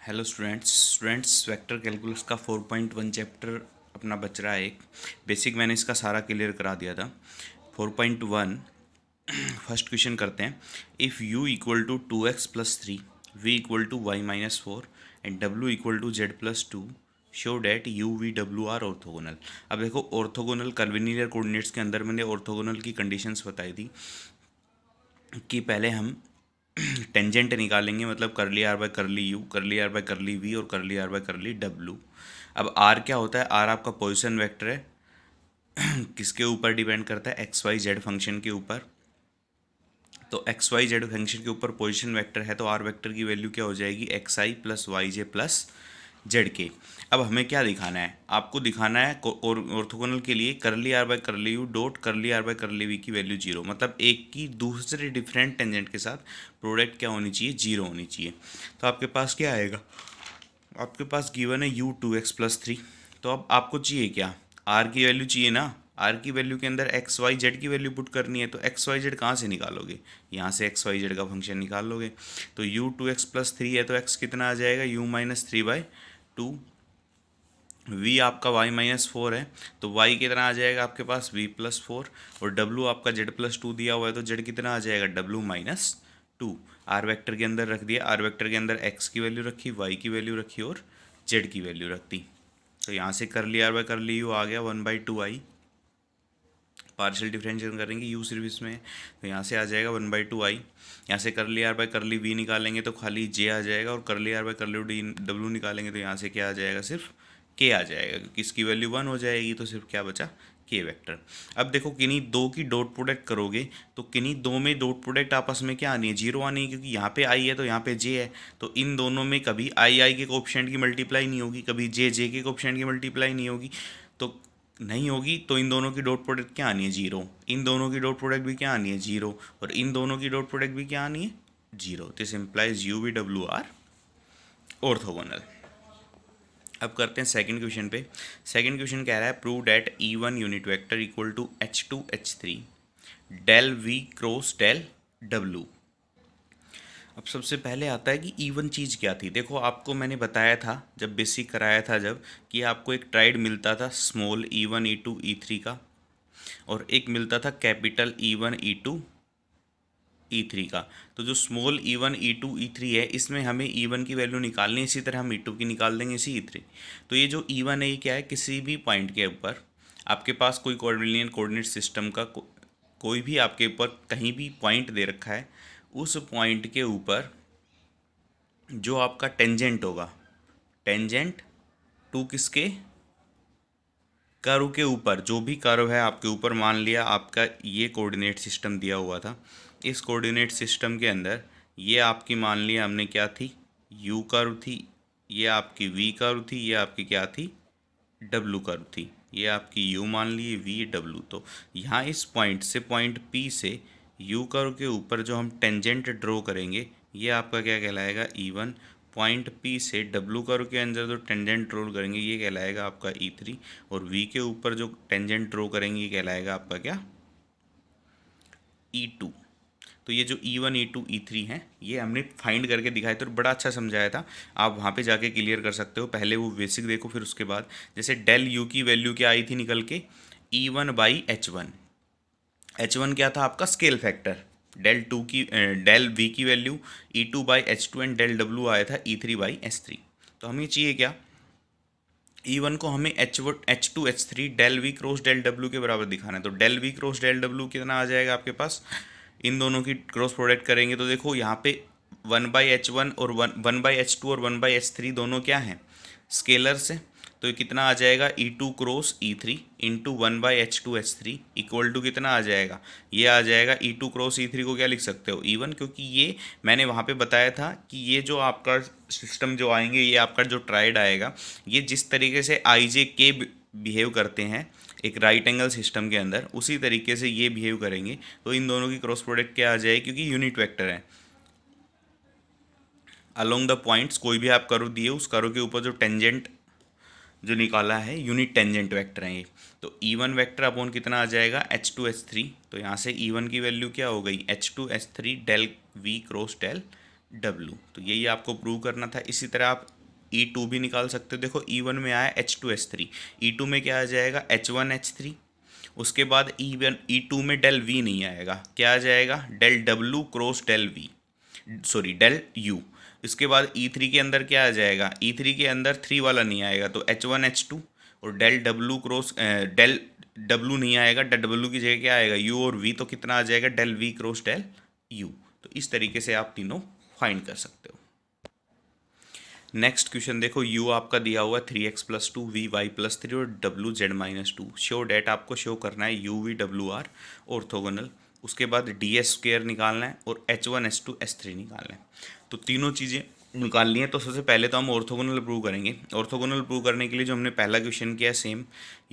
Hello students vector calculus का 4.1 chapter अपना बच रहा है। एक बेसिक मैंने इसका सारा क्लियर करा दिया था। 4.1 फर्स्ट क्वेश्चन करते हैं। If u equal to 2x+3 v equal to y-4 and w equal to z+2 show that u v w are orthogonal. अब देखो, ऑर्थोगोनल कर्विलिनियर कोऑर्डिनेट्स के अंदर मैंने ऑर्थोगोनल की कंडीशंस बताई थी कि पहले हम टेंजेंट निकालेंगे, मतलब करली आर बाय करली यू, करली आर बाय करली वी और करली आर बाय करली डब्लू। अब आर क्या होता है? आर आपका पोजीशन वेक्टर है। किसके ऊपर डिपेंड करता है? एक्स वाई जेड फंक्शन के ऊपर। तो एक्स वाई जेड फंक्शन के ऊपर पोजीशन वेक्टर है, तो आर वेक्टर की वैल्यू क्या हो जाएगी? X I plus Y J plus Z के। अब हमें क्या दिखाना है? आपको दिखाना है ऑर्थोगोनल के लिए curly are by curly U dot curly are by curly V की वैल्यू जीरो, मतलब एक की दूसरे डिफरेंट टेंजेंट के साथ प्रोडक्ट क्या होनी चाहिए? जीरो होनी चाहिए। तो आपके पास क्या आएगा? आपके पास गिवन है u2x+3। तो अब आपको चाहिए क्या? आर की वैल्यू चाहिए ना। आर की वैल्यू के अंदर एक्स वाई जेड की वैल्यू पुट करनी है, तो एक्स वाई जेड कहाँ से निकालोगे? यहाँ से एक्स वाई जेड का फंक्शन निकाल लोगे। तो u2x+3 है, तो x कितना आ जाएगा? u-3/2। v आपका y-4 है, तो y कितना आ जाएगा आपके पास? v+4। और w आपका z+2 दिया हुआ है, तो z कितना आ जाएगा? w-2। आर वेक्टर के अंदर रख दिया। आर वेक्टर के अंदर x की वैल्यू रखी, y की वैल्यू रखी और z की वैल्यू रख दी। तो यहाँ से कर लिया are bye curly you आ गया 1/2i। पार्शियल डिफरेंशियल करेंगे, यू सिर्फ इसमें है, तो यहाँ से आ जाएगा 1/2i। यहाँ से कर लिया आर बाय कर ली वी निकालेंगे तो खाली j आ जाएगा, और कर लिया आर बाय कर ली डी डब्ल्यू निकालेंगे तो यहाँ से क्या आ जाएगा? सिर्फ k आ जाएगा, क्योंकि इसकी वैल्यू 1 हो जाएगी, तो सिर्फ क्या बचा? k vector. अब देखो, किन्हीं दो की डॉट प्रोडक्ट करोगे तो किन्हीं दो में डॉट प्रोडक्ट आपस में क्या आनी है? जीरो आनी है, क्योंकि यहाँ पे i है तो यहाँ पे j है। तो इन दोनों में कभी i के कोएफिशिएंट की मल्टीप्लाई नहीं होगी, कभी j के कोएफिशिएंट की मल्टीप्लाई नहीं होगी। तो नहीं होगी, तो इन दोनों की डॉट प्रोडक्ट क्या आनी है? जीरो। इन दोनों की डॉट प्रोडक्ट भी क्या आनी है? जीरो। और इन दोनों की डॉट प्रोडक्ट भी क्या आनी है? Zero. This implies U V W are orthogonal. अब करते हैं सेकंड क्वेश्चन पे। सेकंड क्वेश्चन कह रहा है prove that E1 unit vector equal to H2 H3 del V cross del W। अब सबसे पहले आता है कि E1 चीज़ क्या थी। देखो, आपको मैंने बताया था जब बेसिक कराया था, जब कि आपको एक ट्राइड मिलता था स्मॉल E1 E2 E3 का, और एक मिलता था कैपिटल E1 E2 E3 का। तो जो स्मॉल E1 E2 E3 है, इसमें हमें E1 की वैल्यू निकालनी है, इसी तरह हम E2 की निकाल देंगे इसी E3। तो ये जो E1 है, ये क्या है? किसी भी पॉइंट के ऊपर आपके पास कोई कोऑर्डिनेट कोऑर्डिनेट सिस्टम का कोई भी आपके ऊपर कहीं भी पॉइंट दे रखा है, उस पॉइंट के ऊपर जो आपका टेंजेंट होगा, टेंजेंट टू किसके? कर्व के ऊपर, जो भी कर्व है आपके ऊपर, मान लिया आपका ये कोऑर्डिनेट सिस्टम दिया हुआ था। इस कोऑर्डिनेट सिस्टम के अंदर ये आपकी मान लिया हमने क्या थी? यू कर्व थी। ये आपकी वी कर्व थी। ये आपकी क्या थी? डब्लू कर्व थी। ये आपकी यू मान ली, वी डब्लू। तो यहाँ इस पॉइंट से, पॉइंट पी से यू कर्व के ऊपर जो हम टेंजेंट ड्रॉ करेंगे, ये आपका क्या कहलाएगा? E1। पॉइंट पी से डब्लू कर्व के अंदर जो टेंजेंट ड्रॉ करेंगे, ये कहलाएगा आपका E3। और वी के ऊपर जो टेंजेंट ड्रॉ करेंगे, ये कहलाएगा आपका क्या? E2। तो ये जो E1 E2 E3 हैं, ये हमने फाइंड करके दिखाया था और बड़ा अच्छा समझाया था। आप वहाँ पे जाके क्लियर कर सकते हो। पहले वो बेसिक देखो, फिर उसके बाद जैसे डेल यू की वैल्यू क्या आई थी निकल के? E1/H1। H1 क्या था आपका? Scale factor. डेल वी की value E2/H2 and del W आया था E3/H3। तो हमें चाहिए क्या? E1 को हमें H2 H3 del V cross del W के बराबर दिखाना है। तो del V cross del W कितना आ जाएगा आपके पास? इन दोनों की क्रॉस प्रोडक्ट करेंगे तो देखो, यहाँ पे 1/H1 और 1/H2 और 1/H3 दोनों क्या हैं? स्केलर्स हैं। तो ये कितना आ जाएगा? E2 cross E3 into 1/H2 H3 equal to कितना आ जाएगा? ये आ जाएगा E2 क्रॉस E3 को क्या लिख सकते हो? E1, क्योंकि ये मैंने वहाँ पे बताया था कि ये जो आपका सिस्टम जो आएंगे, ये आपका जो ट्राइड आएगा, ये जिस तरीके से IJK बिहेव करते हैं एक राइट एंगल सिस्टम के अंदर, उसी तरीके से ये बिहेव करेंगे। तो इन दोनों की क्रॉस प्रोडक्ट क्या आ जाएगी? क्योंकि यूनिट वेक्टर है। अलोंग द पॉइंट्स, कोई भी आप कर्व दिए, उस कर्व के ऊपर जो टेंजेंट जो निकाला है, यूनिट टेंजेंट वेक्टर है ये। तो E1 वेक्टर अपॉन कितना आ जाएगा? H2 H3। तो यहाँ से E1 की वैल्यू क्या हो गई? H2 H3 del V cross del W। तो यही आपको प्रूव करना था। इसी तरह आप E2 भी निकाल सकते हो। देखो E1 में आया H2S3, E2 में क्या आ जाएगा H1H3। उसके बाद E2 में डेल V नहीं आएगा, क्या आ जाएगा del W cross del V, sorry del U। इसके बाद E3 के अंदर क्या आ जाएगा, E3 के अंदर 3 वाला नहीं आएगा तो H1H2, और del W cross del W नहीं आएगा, डेल W की जगह क्या आएगा U और V, तो कितना आ जाएगा del V cross del U। तो इस तरीके से आप तीनों फाइंड कर सकते हो। नेक्स्ट क्वेश्चन देखो, u आपका दिया हुआ 3x+2 vy+3 और wz-2। शो डेट आपको शो करना है u v w r orthogonal. उसके बाद ds² निकालना है और h1 h2 h3 निकालना है। तो तीनों चीज़ें निकालनी है। तो सबसे पहले तो हम ऑर्थोगोनल प्रूव करेंगे। ऑर्थोगोनल प्रूव करने के लिए जो हमने पहला क्वेश्चन किया सेम,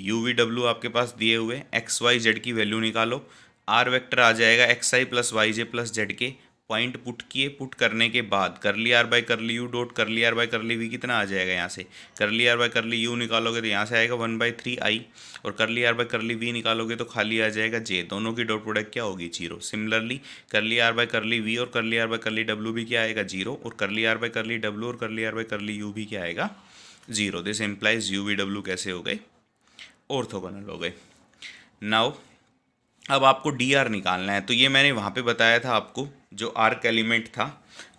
u v w आपके पास दिए हुए x y z की वैल्यू निकालो। r वेक्टर आ जाएगा xi + yj + z के, पॉइंट पुट किए, पुट करने के बाद curly R by curly U dot curly R by curly V कितना आ जाएगा, यहाँ से करली आर बाई करली यू निकालोगे तो यहाँ से आएगा 1/3 आई, और करली आर बाई करली वी निकालोगे तो खाली आ जाएगा जे। दोनों की डॉट प्रोडक्ट क्या होगी 0। सिमिलरली करली आर बाई करली वी और करली आर बाई करली डब्ल्यू भी क्या आएगा 0, और करली आर बाई करली डब्ल्यू और करली आर बाई करली यू भी क्या आएगा 0। This implies U V W कैसे हो गए, ऑर्थोगोनल हो गए। नाउ अब आपको डी आर निकालना है। तो ये मैंने वहाँ पे बताया था आपको, जो आर्क एलिमेंट था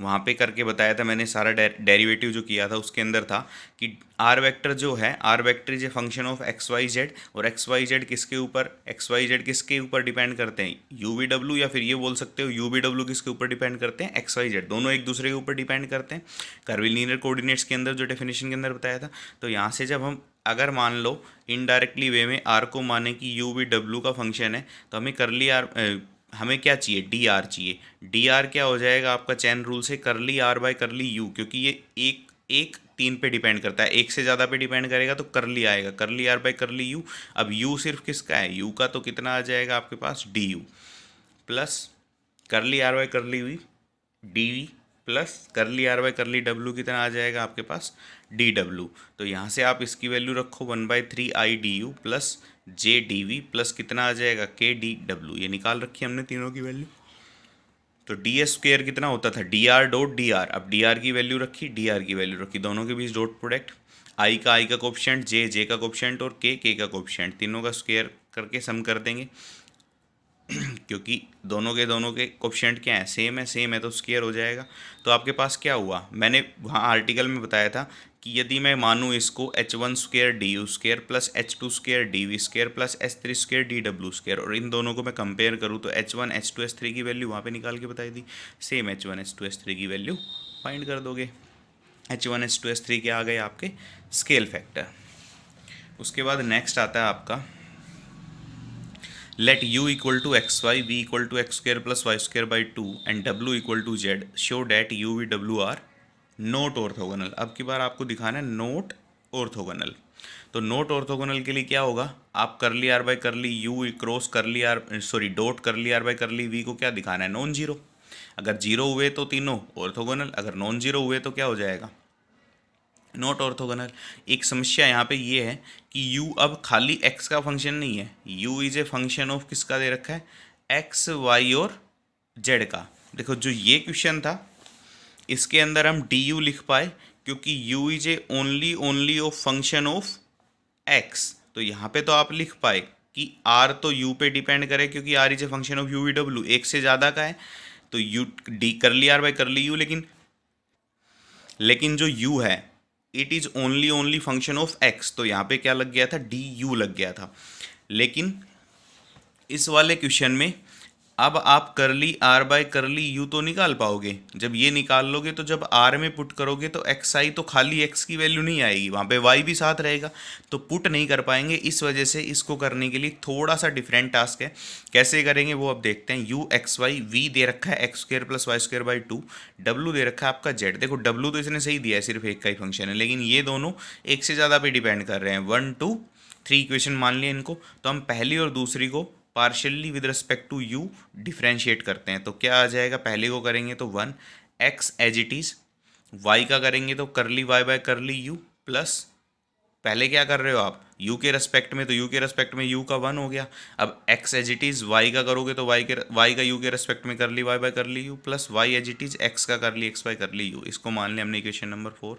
वहाँ पे करके बताया था मैंने, सारा डेरिवेटिव जो किया था उसके अंदर था कि आर वेक्टर जो है, R vector is a function of X Y Z, और एक्स वाई जेड किसके ऊपर, एक्स वाई जेड किसके ऊपर डिपेंड करते हैं यू वी डब्ल्यू, या फिर ये बोल सकते हो यू वी डब्ल्यू किसके ऊपर डिपेंड करते हैं एक्स वाई जेड, दोनों एक दूसरे के ऊपर डिपेंड करते हैं कर्विलिनियर कोऑर्डिनेट्स के अंदर, जो डेफिनेशन के अंदर बताया था। तो यहाँ से जब हम अगर मान लो इनडायरेक्टली वे में आर को माने कि यू वी डब्ल्यू का फंक्शन है, तो हमें करली आर हमें क्या चाहिए डी आर चाहिए। डी आर क्या हो जाएगा आपका चैन रूल से करली आर बाय करली यू, क्योंकि ये एक एक 3 पे डिपेंड करता है, एक से ज़्यादा पे डिपेंड करेगा तो करली आएगा करली आर बाय करली यू। अब यू सिर्फ किसका है, यू का, तो कितना आ जाएगा आपके पास d you plus curly are by curly v d we plus curly are by curly डब्ल्यू कितना आ जाएगा आपके पास डी डब्ल्यू। तो यहाँ से आप इसकी वैल्यू रखो 1/3 I D you plus J D we plus कितना आ जाएगा के डी डब्ल्यू। ये निकाल रखी हमने तीनों की वैल्यू। तो डी एस स्क्वेयर कितना होता था D R dot D R, अब डी आर की वैल्यू रखी, डी आर की वैल्यू रखी, दोनों के बीच डॉट प्रोडक्ट, आई का कोफिशिएंट, जे का कोफिशिएंट और के का कोफिशिएंट, तीनों का स्क्वेयर करके सम कर देंगे क्योंकि दोनों के कोफिशिएंट क्या है सेम है तो स्क्वायर हो जाएगा। तो आपके पास क्या हुआ, मैंने वहाँ आर्टिकल में बताया था कि यदि मैं मानूँ इसको h1² D U square plus h2² D V square plus h3² D W square, और इन दोनों को मैं कंपेयर करूँ तो h1 h2 h3 की वैल्यू वहाँ पे निकाल के बताई थी, सेम h1 h2 h3 की वैल्यू फाइंड कर दोगे। h1 h2 h3 के आ गए आपके स्केल फैक्टर। उसके बाद नेक्स्ट आता है आपका let u equal to xy, v equal to x square plus y square by 2 and w equal to z, show that u v w are not orthogonal। अब की बार आपको दिखाना है नोट ऑर्थोगोनल। तो नोट ऑर्थोगोनल के लिए क्या होगा, आप curly R by curly U cross curly R dot curly R by curly V को क्या दिखाना है नॉन जीरो। अगर जीरो हुए तो तीनों ऑर्थोगोनल, अगर नॉन जीरो हुए तो क्या हो जाएगा नॉट ऑर्थोगोनल। एक समस्या यहाँ पे ये है कि u अब खाली x का फंक्शन नहीं है, u is a function of किसका दे रखा है x y और z का। देखो जो ये क्वेश्चन था इसके अंदर हम du लिख पाए क्योंकि u is A only of function of x। तो यहाँ पे तो आप लिख पाए कि r तो u पे डिपेंड करे क्योंकि r is a function of u v w, एक से ज़्यादा का है तो u डी करली आर बाई करली u, लेकिन जो u है it is only function of x, तो यहाँ पे क्या लग गया था डी यू लग गया था। लेकिन इस वाले क्वेश्चन में अब आप curly are by curly you तो निकाल पाओगे, जब ये निकाल लोगे तो जब आर में पुट करोगे तो एक्स आई तो खाली एक्स की वैल्यू नहीं आएगी, वहाँ पे वाई भी साथ रहेगा तो पुट नहीं कर पाएंगे। इस वजह से इसको करने के लिए थोड़ा सा डिफरेंट टास्क है, कैसे करेंगे वो अब देखते हैं। यू एक्स वाई, वी दे रखा है x square plus y square by 2, डब्ल्यू दे रखा है आपका जेड। देखो डब्ल्यू तो इसने सही दिया है, सिर्फ एक का ही फंक्शन है, लेकिन ये दोनों एक से ज़्यादा पे डिपेंड कर रहे हैं। 1 2 3 इक्वेशन मान लिया इनको, तो हम पहली और दूसरी को partially with respect to U differentiate करते हैं। तो क्या आ जाएगा, पहले को करेंगे तो 1 x as it is, Y का करेंगे तो curly Y by curly U plus, पहले क्या कर रहे हो आप यू के रेस्पेक्ट में, तो यू के रेस्पेक्ट में यू का 1 हो गया। अब X as it is Y का करोगे तो वाई का यू के रेस्पेक्ट में कर ली y by curly u, plus y as it is x का curly x bye curly you. इसको मान लिया हमने इक्वेशन नंबर 4।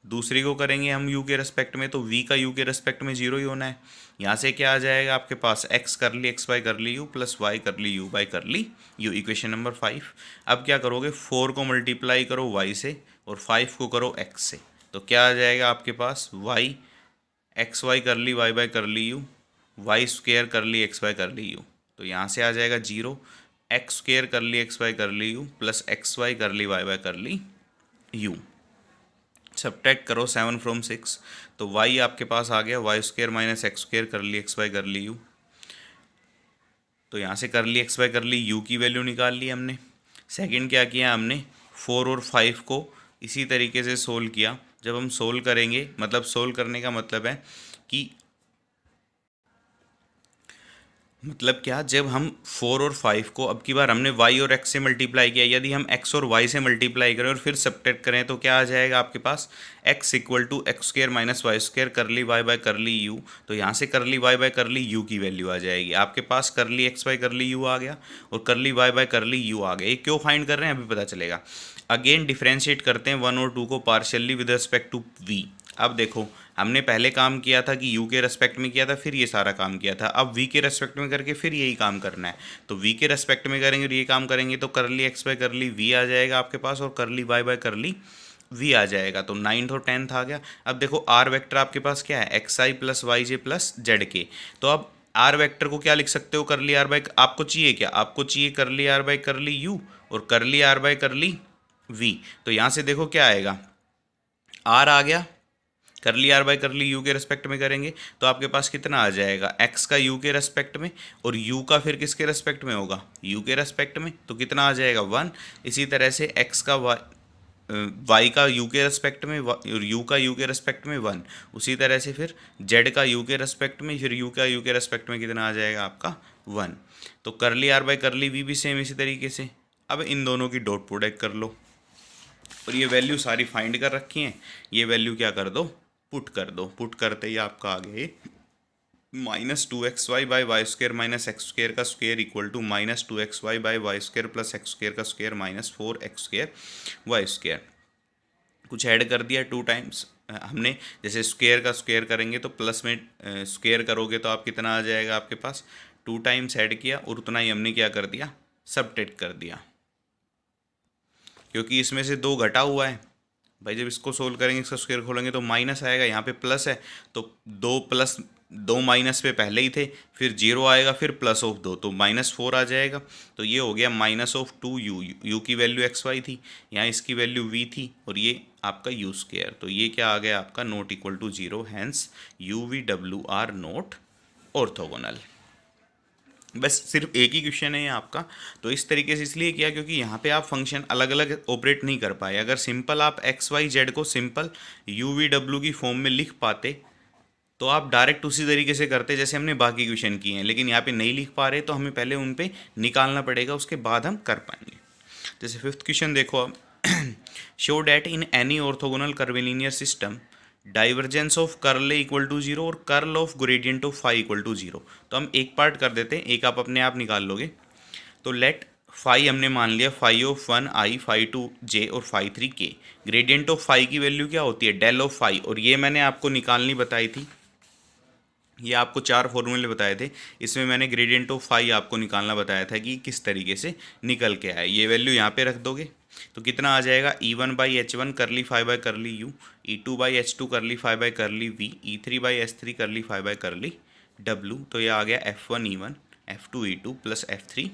दूसरी को करेंगे हम यू के रेस्पेक्ट में, तो वी का यू के रेस्पेक्ट में 0 ही होना है। यहाँ से क्या आ जाएगा आपके पास, एक्स कर ली x bye curly u plus Y कर ली you bye curly you, equation number 5। अब क्या करोगे, 4 को मल्टीप्लाई करो वाई से और 5 को करो एक्स से, तो क्या आ जाएगा आपके पास, वाई एक्स वाई कर ली y by curly you, Y square curly x bye curly you. तो यहाँ से आ जाएगा 0, x square curly x bye curly u plus x Y कर ली y by curly you. Subtract करो 7 from 6, तो y आपके पास आ गया Y square minus x square curly x bye curly you. तो यहाँ से कर ली x bye curly you की वैल्यू निकाल ली हमने। सेकंड क्या किया हमने, 4 और 5 को इसी तरीके से सोल्व किया। जब हम सोल्व करेंगे, मतलब सोल्व करने का मतलब है कि मतलब क्या, जब हम 4 और 5 को अब की बार हमने y और x से मल्टीप्लाई किया, यदि हम x और y से मल्टीप्लाई करें और फिर सब्ट्रैक्ट करें तो क्या आ जाएगा आपके पास, x equal to X square minus Y square curly y bye कर ली u। तो यहाँ से कर ली y बाय कर ली u की वैल्यू आ जाएगी आपके पास, कर ली x बाय कर ली u आ गया और कर ली y बाय कर ली u आ गया। ये क्यों फाइंड कर रहे हैं अभी पता चलेगा। अगेन डिफ्रेंशिएट करते हैं 1 और 2 को partially with respect to v। अब देखो हमने पहले काम किया था कि u के रेस्पेक्ट में किया था, फिर ये सारा काम किया था। अब v के रेस्पेक्ट में करके फिर यही काम करना है। तो v के रेस्पेक्ट में करेंगे और ये काम करेंगे तो कर ली एक्स बाय कर ली v आ जाएगा आपके पास और कर ली वाई बाय कर ली v आ जाएगा। तो 9th और 10th आ गया। अब देखो r वेक्टर आपके पास क्या है, x I plus Y J plus Z K. तो अब r वेक्टर को क्या लिख सकते हो, कर ली r बाय, आपको चाहिए क्या, आपको चाहिए कर ली r बाय कर ली u और कर ली r बाय कर ली v। तो यहाँ से देखो क्या आएगा, r आ गया, कर ली are bye curly you के रेस्पेक्ट में करेंगे तो आपके पास कितना आ जाएगा, एक्स का यू के रेस्पेक्ट में और यू का फिर किसके रेस्पेक्ट में होगा, यू के रेस्पेक्ट में, तो कितना आ जाएगा 1। इसी तरह से एक्स का वाई का यू के रेस्पेक्ट में और यू का यू के रेस्पेक्ट में 1। उसी तरह से फिर जेड का यू के रेस्पेक्ट में, फिर यू का यू के रेस्पेक्ट में कितना आ जाएगा आपका 1। तो कर ली आर बाय कर ली वी भी सेम इसी तरीके से। अब इन दोनों की डॉट प्रोडक्ट कर लो और ये वैल्यू सारी फाइंड कर रखी हैं, ये वैल्यू क्या कर दो, पुट कर दो। पुट करते ही आपका आ गया -2xy by y square minus x square का square equal to -2xy by y square plus x square का square minus 4x square y square. कुछ ऐड कर दिया 2 टाइम्स हमने, जैसे स्क्वेयर का स्क्वेयर करेंगे तो प्लस में स्क्वेयर करोगे तो आप कितना आ जाएगा आपके पास, 2 टाइम्स ऐड किया और उतना ही हमने क्या कर दिया, सबट्रैक्ट कर दिया, क्योंकि इसमें से 2 घटा हुआ है भाई। जब इसको सोल्व करेंगे, इसका स्क्वायर खोलेंगे तो माइनस आएगा, यहाँ पे प्लस है तो 2 प्लस 2 माइनस पे पहले ही थे, फिर 0 आएगा, फिर प्लस ऑफ 2 तो -4 आ जाएगा। तो ये हो गया -2u, u की वैल्यू एक्स वाई थी, यहाँ इसकी वैल्यू v थी और ये आपका u स्क्वायर। तो ये क्या आ गया आपका, not equal to 0, hence UVW are not orthogonal. बस सिर्फ एक ही क्वेश्चन है ये आपका। तो इस तरीके से इसलिए किया क्योंकि यहाँ पे आप फंक्शन अलग अलग ऑपरेट नहीं कर पाए। अगर सिंपल आप एक्स वाई जेड को सिंपल UVW की फॉर्म में लिख पाते तो आप डायरेक्ट उसी तरीके से करते जैसे हमने बाकी क्वेश्चन किए हैं, लेकिन यहाँ पे नहीं लिख पा रहे तो हमें पहले उन पे निकालना पड़ेगा, उसके बाद हम कर पाएंगे। जैसे 5th क्वेश्चन देखो आप, show that in any orthogonal curvilinear system divergence of curl A equal to 0 और curl of gradient of phi equal to 0। तो हम एक पार्ट कर देते हैं, एक आप अपने आप निकाल लोगे। तो लेट फाई हमने मान लिया फाई ऑफ 1 आई, फाई 2 जे और फाई 3 के। ग्रेडियंट ऑफ फाई की वैल्यू क्या होती है, डेल ऑफ फाई, और ये मैंने आपको निकालनी बताई थी, ये आपको 4 फॉर्मूले बताए थे, इसमें मैंने ग्रेडियंट ऑफ फाई आपको निकालना बताया था कि किस तरीके से निकल के आए। ये वैल्यू यहाँ पे रख दोगे तो कितना आ जाएगा, E1/H1 करली phi bye curly you, E2/H2 करली phi bye curly we, E3/H3 करली फाई बाय करली डब्ल्यू। तो ये आ गया F1 E1 F2 E2 plus F3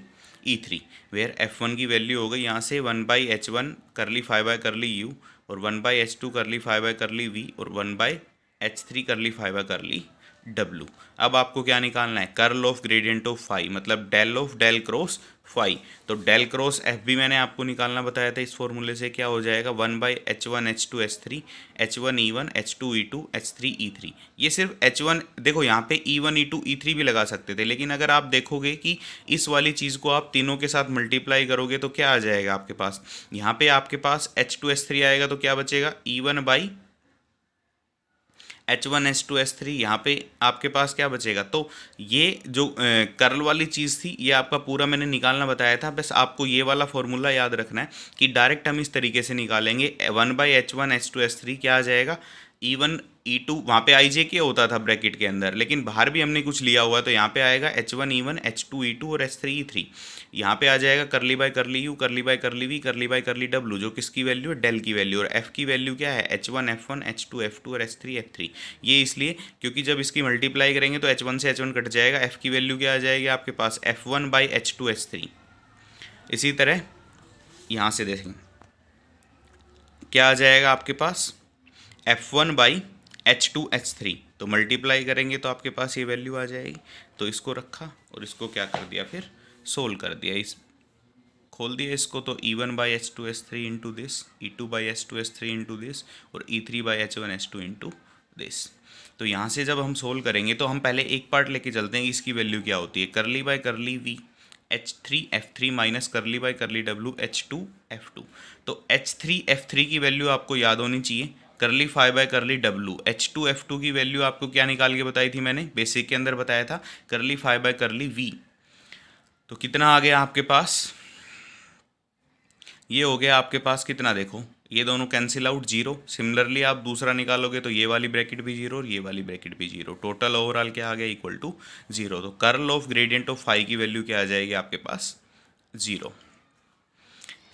E3, where F1 की वैल्यू हो गई यहाँ से 1/H1 करली फाई बाय करली यू और 1/H2 करली फाई बाय करली वी और 1/H3 करली फाई बाय करली W। अब आपको क्या निकालना है, curl of gradient of phi, मतलब del of del cross phi. तो डेल क्रॉस एफ भी मैंने आपको निकालना बताया था, इस फॉर्मूले से क्या हो जाएगा 1/H1 H2 H3 H1 E1 H2 E2 H3 E3। ये सिर्फ H1, देखो यहाँ पे E1 E2 E3 भी लगा सकते थे, लेकिन अगर आप देखोगे कि इस वाली चीज़ को आप तीनों के साथ मल्टीप्लाई करोगे तो क्या आ जाएगा आपके पास, यहाँ पे आपके पास H2 H3 आएगा तो क्या बचेगा, E1/H2 H1 H2 S3, यहाँ पे आपके पास क्या बचेगा? तो ये जो कर्ल वाली चीज़ थी ये आपका पूरा मैंने निकालना बताया था, बस आपको ये वाला फॉर्मूला याद रखना है कि डायरेक्ट हम इस तरीके से निकालेंगे 1/H1 H2 S3 क्या आ जाएगा? E1 E2, वहाँ पे आई जे के होता था ब्रैकेट के अंदर, लेकिन बाहर भी हमने कुछ लिया हुआ तो यहाँ पे आएगा H1 E1 H2 E2 और S3 E3। यहाँ पे आ जाएगा करली बाय करली यू, करली बाय करली वी, करली बाय करली डब्लू, जो किसकी वैल्यू है? डेल की वैल्यू। और एफ की वैल्यू क्या है? H1 F1 H2 F2 और S3 F3। ये इसलिए क्योंकि जब इसकी मल्टीप्लाई करेंगे तो H1 से H1 कट जाएगा, एफ की वैल्यू क्या आ जाएगी आपके पास? F1/H2 S3। इसी तरह यहाँ से देखेंगे क्या आ जाएगा आपके पास? F1/H2 H3। तो मल्टीप्लाई करेंगे तो आपके पास ये वैल्यू आ जाएगी। तो इसको रखा और इसको क्या कर दिया, फिर सोल्व कर दिया, इस खोल दिया इसको, तो E1/H2 S3 into this, E2/H2 S3 into this और E3/H1 S2 इंटू दिस। तो यहाँ से जब हम सोल्व करेंगे तो हम पहले एक पार्ट लेके चलते हैं, इसकी वैल्यू क्या होती है? Curly by curly V H3 F3 minus curly by curly W H2 F2। तो H3 F3 की वैल्यू आपको याद होनी चाहिए, करली five by curly W। H2 F2 की वैल्यू आपको क्या निकाल के बताई थी मैंने? बेसिक के अंदर बताया था, करली फाइव बाय करली V। तो कितना आ गया आपके पास? ये हो गया आपके पास कितना, देखो ये दोनों कैंसिल आउट, जीरो। सिमिलरली आप दूसरा निकालोगे तो ये वाली ब्रैकेट भी जीरो और ये वाली ब्रैकेट भी जीरो, टोटल ओवरऑल क्या आ गया? Equal to zero. तो curl of gradient of phi की वैल्यू क्या आ जाएगी आपके पास? जीरो।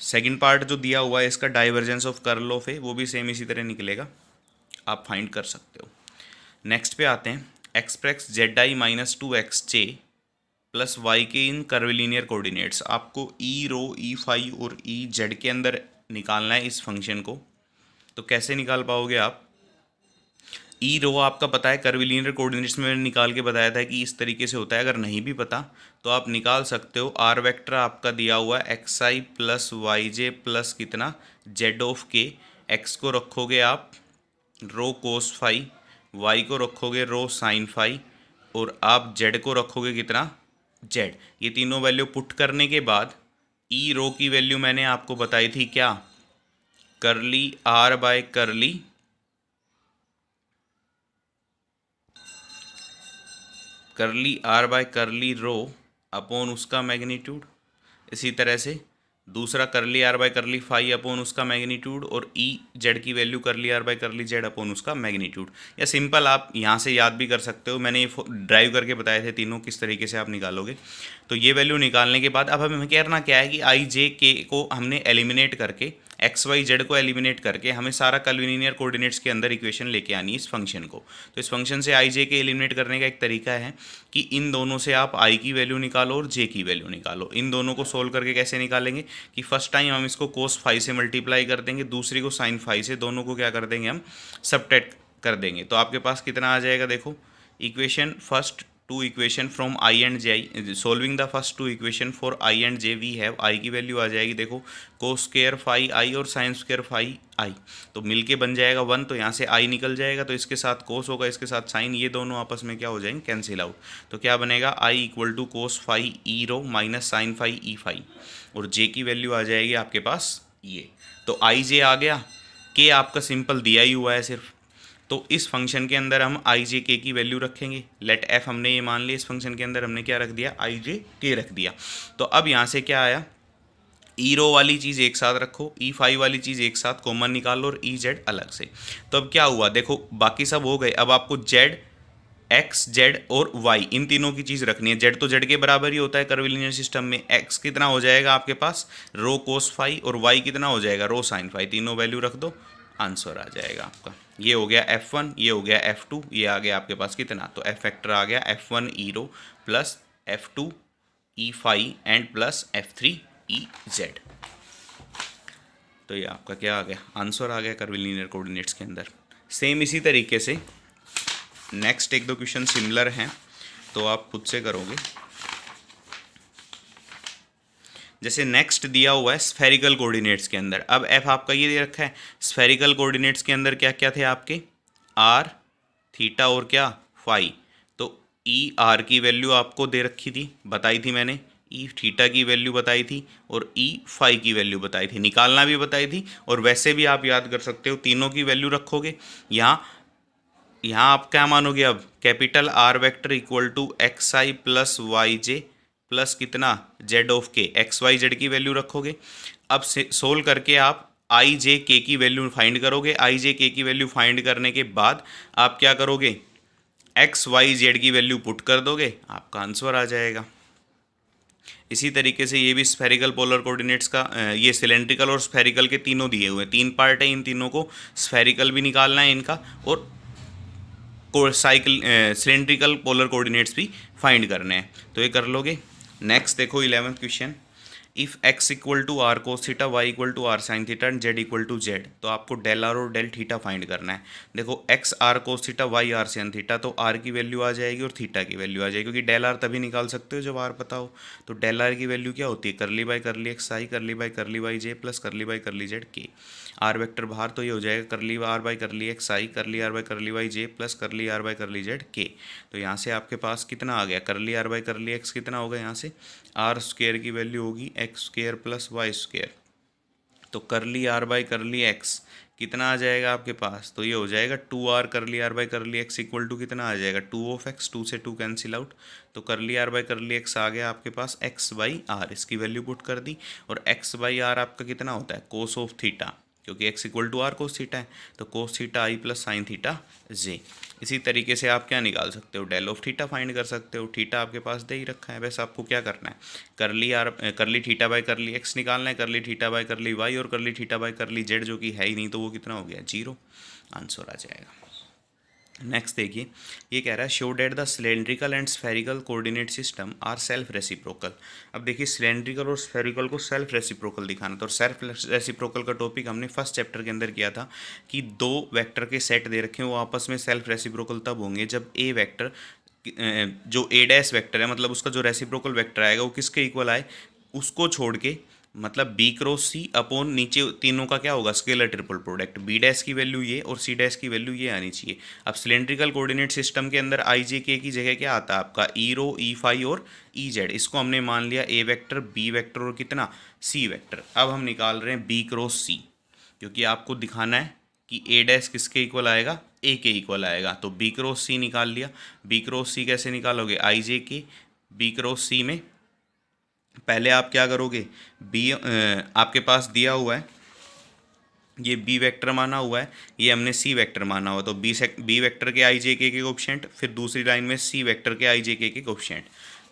सेकंड पार्ट जो दिया हुआ है इसका डाइवर्जेंस ऑफ कर्ल ऑफ है, वो भी सेम इसी तरह निकलेगा, आप फाइंड कर सकते हो। नेक्स्ट पे आते हैं, एक्सप्रेस ZI-2XJ प्लस वाई के इन कर्विलीनियर कोऑर्डिनेट्स। आपको ई रो, ई फाई और ई जेड के अंदर निकालना है इस फंक्शन को। तो कैसे निकाल पाओगे आप? ई रो आपका पता है, कर्विलीनियर कोऑर्डिनेट्स में मैंने निकाल के बताया था कि इस तरीके से होता है। अगर नहीं भी पता तो आप निकाल सकते हो। आर वेक्टर आपका दिया हुआ है XI प्लस YJ प्लस कितना? Z of K. एक्स को रखोगे आप रो कोस फाई, वाई को रखोगे रो साइन फाई और आप जेड को रखोगे कितना? जेड। ये तीनों वैल्यू पुट करने के बाद ई रो की वैल्यू मैंने आपको बताई थी क्या? करली आर बाय करली करली रो अपॉन उसका मैग्नीट्यूड। इसी तरह से दूसरा curly are by curly phi upon उसका मैग्नीट्यूड और ई जेड की value curly are by curly Z upon उसका मैग्नीट्यूड। या सिंपल आप यहाँ से याद भी कर सकते हो, मैंने ये ड्राइव करके बताए थे तीनों किस तरीके से आप निकालोगे। तो ये वैल्यू निकालने के बाद अब हमें कहना क्या है कि आई जे के को हमने एलिमिनेट करके, एक्स वाई जेड को एलिमिनेट करके हमें सारा कर्विलीनियर कोऑर्डिनेट्स के अंदर इक्वेशन लेके आनी है इस फंक्शन को। तो इस फंक्शन से आई जे के एलिमिनेट करने का एक तरीका है कि इन दोनों से आप आई की वैल्यू निकालो और जे की वैल्यू निकालो। इन दोनों को सोल्व करके कैसे निकालेंगे कि फर्स्ट टाइम हम इसको कोस फाई से मल्टीप्लाई कर देंगे, दूसरी को साइन फाई से, दोनों को क्या कर देंगे हम? सबट्रैक्ट कर देंगे। तो आपके पास कितना आ जाएगा? देखो equation first two equation from I and J I, solving the first two equation for I and J we have I की वैल्यू आ जाएगी, देखो कोस स्क्वायर फाई आई और साइन स्क्वायर फाई आई, तो मिलके बन जाएगा 1। तो यहाँ से आई निकल जाएगा तो इसके साथ कोस होगा, इसके साथ साइन, ये दोनों आपस में क्या हो जाएंगे? Cancel out. तो क्या बनेगा? I equal to cos phi e rho minus sine phi e phi, और जे की वैल्यू आ जाएगी आपके पास ये। तो आई जे आ गया, के आपका सिंपल दिया ही हुआ है सिर्फ। तो इस फंक्शन के अंदर हम आई जे के की वैल्यू रखेंगे। लेट एफ हमने ये मान लिया, इस फंक्शन के अंदर हमने क्या रख दिया? आई जे के रख दिया। तो अब यहाँ से क्या आया? ई रो वाली चीज़ एक साथ रखो, ई फाई वाली चीज़ एक साथ कॉमन निकालो और ई जेड अलग से। तो अब क्या हुआ देखो, बाकी सब हो गए। अब आपको जेड, एक्स, जेड और वाई, इन तीनों की चीज़ रखनी है। जेड तो जेड के बराबर ही होता है कर्विलीनियर सिस्टम में। एक्स कितना हो जाएगा आपके पास? रो कोस फाई, और वाई कितना हो जाएगा? Rho sine phi. तीनों वैल्यू रख दो, आंसर आ जाएगा आपका। ये हो गया F1, ये हो गया F2, ये आ गया आपके पास कितना? तो F फैक्टर आ गया F1 E rho plus F2 E phi and plus F3 E Z. तो ये आपका क्या आ गया? आंसर आ गया कर्विलीनियर कोऑर्डिनेट्स के अंदर। सेम इसी तरीके से नेक्स्ट एक दो क्वेश्चन सिमिलर हैं तो आप खुद से करोगे। जैसे नेक्स्ट दिया हुआ है स्फेरिकल कोऑर्डिनेट्स के अंदर। अब एफ आपका ये दे रखा है, स्फेरिकल कोऑर्डिनेट्स के अंदर क्या क्या थे आपके? आर, थीटा और क्या? फाई। तो ई आर की वैल्यू आपको दे रखी थी, बताई थी मैंने, ई थीटा की वैल्यू बताई थी और ई फाई की वैल्यू बताई थी, निकालना भी बताई थी। और वैसे भी आप याद कर सकते हो, तीनों की वैल्यू रखोगे यहाँ, यहाँ आप क्या मानोगे, अब capital R vector equal to X I plus Y J plus कितना Z of K, X Y Z की वैल्यू रखोगे। अब सोल्व करके आप आई जे के की वैल्यू फाइंड करोगे। आई जे के की वैल्यू फाइंड करने के बाद आप क्या करोगे, एक्स वाई जेड की वैल्यू पुट कर दोगे, आपका आंसर आ जाएगा। इसी तरीके से ये भी स्फेरिकल पोलर कोऑर्डिनेट्स का ये सिलेंड्रिकल और स्फेरिकल के तीनों दिए हुए हैं, 3 पार्ट है, इन तीनों को स्फेरिकल भी निकालना है इनका, और साइकिल सिलेंड्रिकल पोलर कोऑर्डिनेट्स भी फाइंड करने हैं, तो ये कर लोगे। नेक्स्ट देखो 11th question, if x equal to R cos theta, Y equal to R sine theta and z equal to Z, तो आपको डेल आर और डेल थीटा फाइंड करना है। देखो x R cos theta, Y R sine theta, तो r की value आ जाएगी और थीटा की वैल्यू आ जाएगी, क्योंकि डेल आर तभी निकाल सकते हो जब r पता हो। तो डेल आर की वैल्यू क्या होती है, करली by curly X I curly by curly Y J plus curly by curly Z K. R vector बाहर, तो ये हो जाएगा curly R by curly X I curly R by curly Y J plus curly R by curly Z K. तो यहाँ से आपके पास कितना आ गया, करली आर बाई करली एक्स कितना होगा, यहाँ से आर स्क्वेयर की वैल्यू होगी X square plus Y square, तो curly R by curly x कितना आ जाएगा आपके पास, तो ये हो जाएगा 2r curly R by curly X equal to कितना आ जाएगा 2 ऑफ एक्स, 2 से 2 कैंसिल आउट, तो curly R by curly x आ गया आपके पास x बाई आर, इसकी वैल्यू पुट कर दी, और x बाई आर आपका कितना होता है कोस ऑफ थीटा, क्योंकि x equal to R cos theta है, तो cos theta I plus sine theta J. इसी तरीके से आप क्या निकाल सकते हो, डेल ऑफ थीटा फाइंड कर सकते हो, थीटा आपके पास दे ही रखा है, बस आपको क्या करना है, करली थीटा बाई करली एक्स निकालना है, करली थीटा बाई करली वाई और करली थीटा बाई करली जेड, जो कि है ही नहीं, तो वो कितना हो गया 0, आंसर आ जाएगा। नेक्स्ट देखिए, ये कह रहा है show that the cylindrical and spherical coordinate system are self reciprocal. अब देखिए सिलेंड्रिकल और स्फेरिकल को सेल्फ रेसिप्रोकल दिखाना था, और सेल्फ रेसिप्रोकल का टॉपिक हमने फर्स्ट चैप्टर के अंदर किया था कि दो वेक्टर के सेट दे रखे हैं, वो आपस में सेल्फ रेसिप्रोकल तब होंगे जब ए वेक्टर जो ए डैश वेक्टर है, मतलब उसका जो रेसिप्रोकल वेक्टर आएगा वो किसके इक्वल आए, उसको छोड़ के, मतलब बी क्रॉस सी अपॉन नीचे तीनों का क्या होगा scalar triple product, B dash की वैल्यू ये और सी डैश की वैल्यू ये आनी चाहिए। अब सिलेंड्रिकल कोऑर्डिनेट सिस्टम के अंदर आई जे के की जगह क्या आता है आपका ई रो, ई फाई और ई जेड, इसको हमने मान लिया ए वेक्टर, बी वेक्टर और कितना सी वेक्टर। अब हम निकाल रहे हैं बी क्रॉस सी, क्योंकि आपको दिखाना है कि ए डैश किसके इक्वल आएगा, ए के इक्वल आएगा, तो बी क्रॉस सी निकाल लिया। बी क्रॉस सी कैसे निकालोगे, आई जे के बी क्रॉस सी में पहले आप क्या करोगे, बी आपके पास दिया हुआ है, ये बी वेक्टर माना हुआ है, ये हमने सी वेक्टर माना हुआ, तो बी वेक्टर के आई जे के कोएफिशिएंट, फिर दूसरी लाइन में सी वेक्टर के आई जे के कोएफिशिएंट,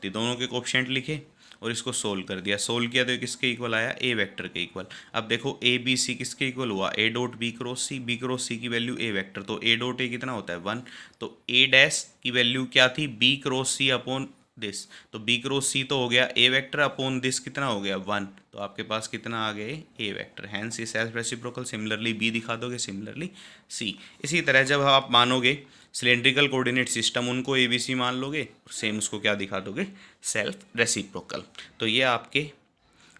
तो दोनों के कोएफिशिएंट लिखे और इसको सोल्व कर दिया। सोल्व किया तो किसके इक्वल आया, ए वेक्टर के इक्वल। अब देखो ए बी सी किसके इक्वल हुआ, a dot b cross c, b cross c की वैल्यू ए वेक्टर, तो ए डॉट ए कितना होता है 1, तो ए डैश की वैल्यू क्या थी, B cross C upon this, तो बी क्रॉस सी तो हो गया ए वेक्टर अपॉन दिस कितना हो गया 1, तो आपके पास कितना आ गए ए वेक्टर, हैंस ये सेल्फ रेसिप्रोकल। सिमिलरली बी दिखा दोगे, सिमिलरली सी। इसी तरह जब आप मानोगे सिलेंड्रिकल कोऑर्डिनेट सिस्टम, उनको ए बी सी मान लोगे, सेम उसको क्या दिखा दोगे, सेल्फ रेसिप्रोकल। तो ये आपके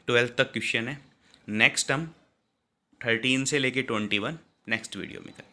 12th तक क्वेश्चन है। नेक्स्ट हम 13 से लेके 21 नेक्स्ट वीडियो में करेंगे।